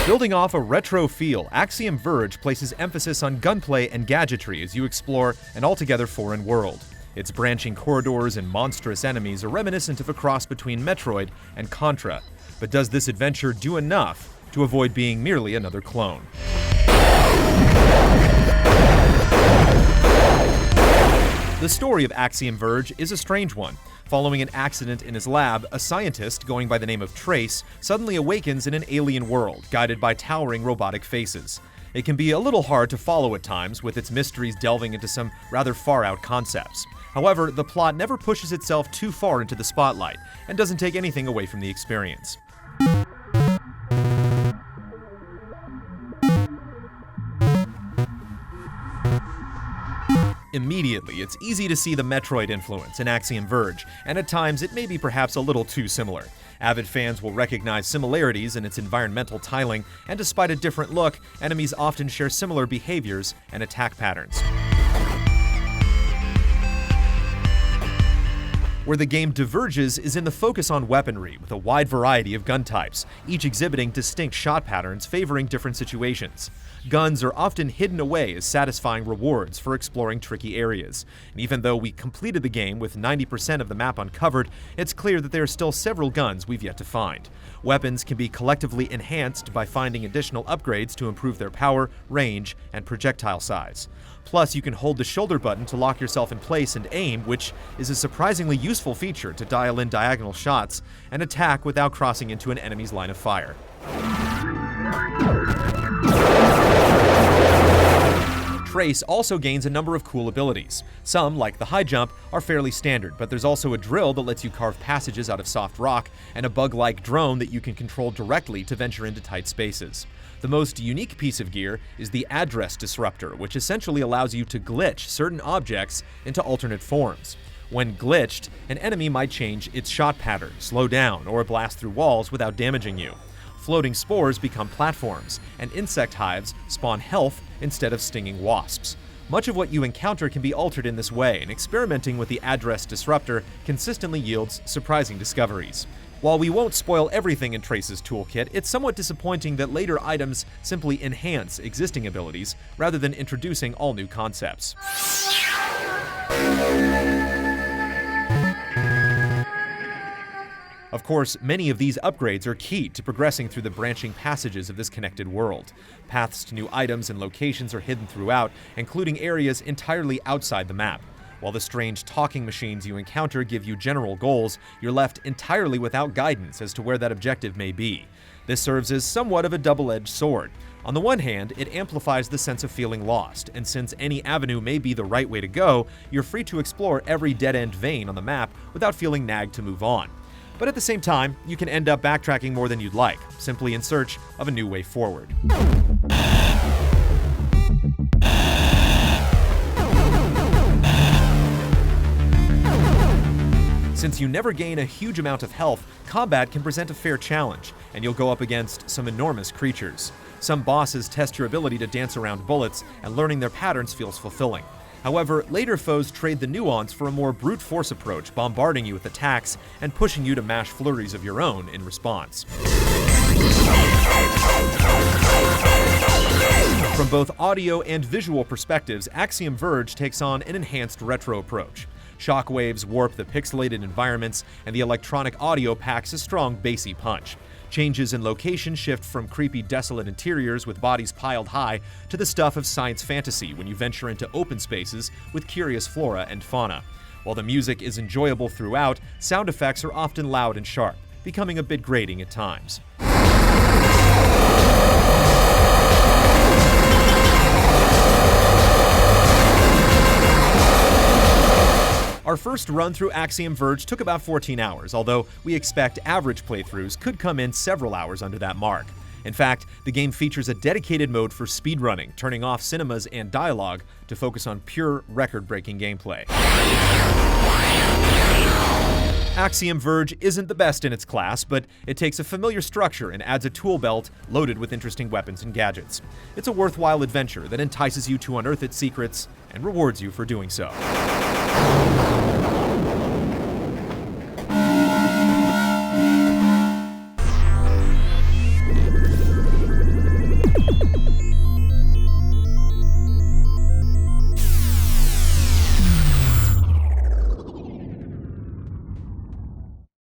Building off a retro feel, Axiom Verge places emphasis on gunplay and gadgetry as you explore an altogether foreign world. Its branching corridors and monstrous enemies are reminiscent of a cross between Metroid and Contra. But does this adventure do enough to avoid being merely another clone? The story of Axiom Verge is a strange one. Following an accident in his lab, a scientist going by the name of Trace suddenly awakens in an alien world, guided by towering robotic faces. It can be a little hard to follow at times, with its mysteries delving into some rather far-out concepts. However, the plot never pushes itself too far into the spotlight, and doesn't take anything away from the experience. Immediately, it's easy to see the Metroid influence in Axiom Verge, and at times it may be perhaps a little too similar. Avid fans will recognize similarities in its environmental tiling, and despite a different look, enemies often share similar behaviors and attack patterns. Where the game diverges is in the focus on weaponry, with a wide variety of gun types, each exhibiting distinct shot patterns favoring different situations. Guns are often hidden away as satisfying rewards for exploring tricky areas. And even though we completed the game with 90% of the map uncovered, it's clear that there are still several guns we've yet to find. Weapons can be collectively enhanced by finding additional upgrades to improve their power, range, and projectile size. Plus, you can hold the shoulder button to lock yourself in place and aim, which is a surprisingly useful feature to dial in diagonal shots and attack without crossing into an enemy's line of fire. Trace also gains a number of cool abilities. Some, like the high jump, are fairly standard, but there's also a drill that lets you carve passages out of soft rock, and a bug-like drone that you can control directly to venture into tight spaces. The most unique piece of gear is the address disruptor, which essentially allows you to glitch certain objects into alternate forms. When glitched, an enemy might change its shot pattern, slow down, or blast through walls without damaging you. Floating spores become platforms, and insect hives spawn health instead of stinging wasps. Much of what you encounter can be altered in this way, and experimenting with the address disruptor consistently yields surprising discoveries. While we won't spoil everything in Trace's toolkit, it's somewhat disappointing that later items simply enhance existing abilities rather than introducing all new concepts. Of course, many of these upgrades are key to progressing through the branching passages of this connected world. Paths to new items and locations are hidden throughout, including areas entirely outside the map. While the strange talking machines you encounter give you general goals, you're left entirely without guidance as to where that objective may be. This serves as somewhat of a double-edged sword. On the one hand, it amplifies the sense of feeling lost, and since any avenue may be the right way to go, you're free to explore every dead-end vein on the map without feeling nagged to move on. But at the same time, you can end up backtracking more than you'd like, simply in search of a new way forward. Since you never gain a huge amount of health, combat can present a fair challenge, and you'll go up against some enormous creatures. Some bosses test your ability to dance around bullets, and learning their patterns feels fulfilling. However, later foes trade the nuance for a more brute force approach, bombarding you with attacks and pushing you to mash flurries of your own in response. From both audio and visual perspectives, Axiom Verge takes on an enhanced retro approach. Shockwaves warp the pixelated environments, and the electronic audio packs a strong bassy punch. Changes in location shift from creepy, desolate interiors with bodies piled high to the stuff of science fantasy when you venture into open spaces with curious flora and fauna. While the music is enjoyable throughout, sound effects are often loud and sharp, becoming a bit grating at times. Our first run through Axiom Verge took about 14 hours, although we expect average playthroughs could come in several hours under that mark. In fact, the game features a dedicated mode for speedrunning, turning off cinemas and dialogue to focus on pure record-breaking gameplay. Axiom Verge isn't the best in its class, but it takes a familiar structure and adds a tool belt loaded with interesting weapons and gadgets. It's a worthwhile adventure that entices you to unearth its secrets and rewards you for doing so.